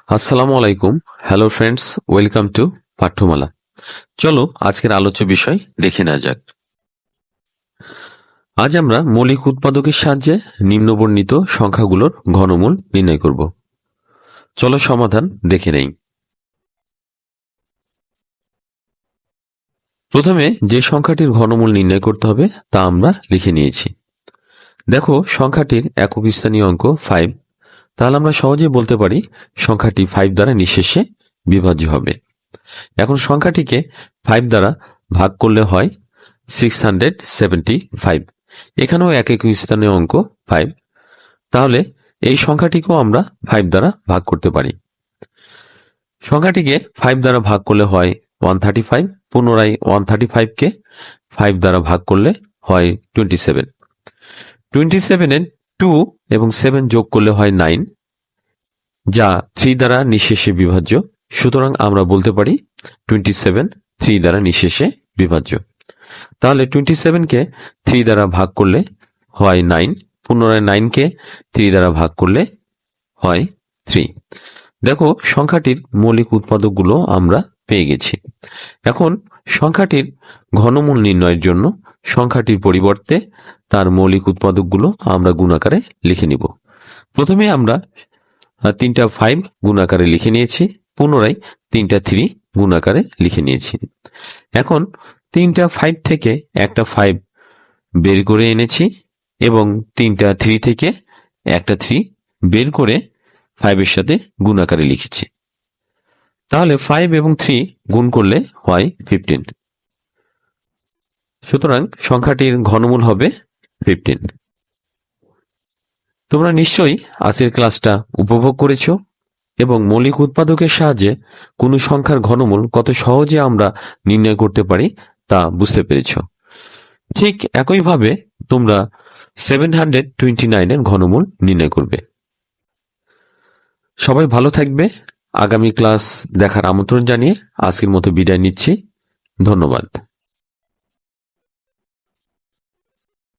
আসসালামু আলাইকুম। Hello friends, welcome to Pathyamala. চলো আজকের আলোচ্য বিষয় দেখে নেওয়া যাক। আজ আমরা মৌলিক উৎপাদকের সাহায্যে নিম্নবর্ণিত সংখ্যাগুলোর ঘনমূল নির্ণয় করব। চলো সমাধান দেখে নেই। প্রথমে যে সংখ্যাটির ঘনমূল নির্ণয় করতে হবে তা আমরা লিখে নিয়েছি। দেখো সংখ্যাটির একক স্থানীয় অঙ্ক 5, তাহলে আমরা সহজে বলতে পারি সংখ্যাটি 5 দ্বারা নিঃশেষে বিভাজ্য হবে। এখন সংখ্যাটিকে 5 দ্বারা ভাগ করলে হয় 675। এখানেও একক স্থানীয় অঙ্ক 5, তাহলে এই সংখ্যাটিকেও আমরা 5 দ্বারা ভাগ করতে পারি। সংখ্যাটিকে 5 দ্বারা ভাগ করলে হয় 135, পুনরায় 135কে 5 দ্বারা ভাগ করলে হয় 27। 27 এর 2 এবং 7 যোগ করলে হয় 9, যা 3 দ্বারা নিঃশেষে বিভাজ্য। সুতরাং আমরা বলতে পারি 27 3 দ্বারা নিঃশেষে বিভাজ্য। তাহলে 27কে 3 দ্বারা ভাগ করলে হয় 9, পুনরায় 9কে 3 দ্বারা ভাগ করলে হয় 3। দেখো সংখ্যাটির মৌলিক উৎপাদকগুলো আমরা পেয়ে গেছি। এখন সংখ্যাটির ঘনমূল নির্ণয়ের জন্য সংখ্যাটির পরিবর্তে তার মৌলিক উৎপাদকগুলো আমরা গুণাকারে লিখে নিব। প্রথমে আমরা 3টা 5 গুণাকারে লিখে নিয়েছি, পুনরায় 3টা 3 গুণাকারে লিখে নিয়েছি। এখন 3টা 5 থেকে একটা 5 বের করে এনেছি এবং 3টা 3 থেকে একটা 3 বের করে 5 এর সাথে গুণাকারে লিখেছি। তাহলে 5 এবং 3 গুণ করলে হয় 15। সুতরাং সংখ্যাটির ঘনমূল হবে 15। তোমরা নিশ্চয়ই আজকের ক্লাসটা উপভোগ করেছো এবং মৌলিক উৎপাদকের সাহায্যে কোনো সংখ্যার ঘনমূল কত সহজে আমরা নির্ণয় করতে পারি তা বুঝতে পেরেছ। ঠিক একইভাবে তোমরা 729 এর ঘনমূল নির্ণয় করবে। সবাই ভালো থাকবে। আগামী ক্লাস দেখার আমন্ত্রণ জানিয়ে আজকের মতো বিদায় নিচ্ছি। ধন্যবাদ।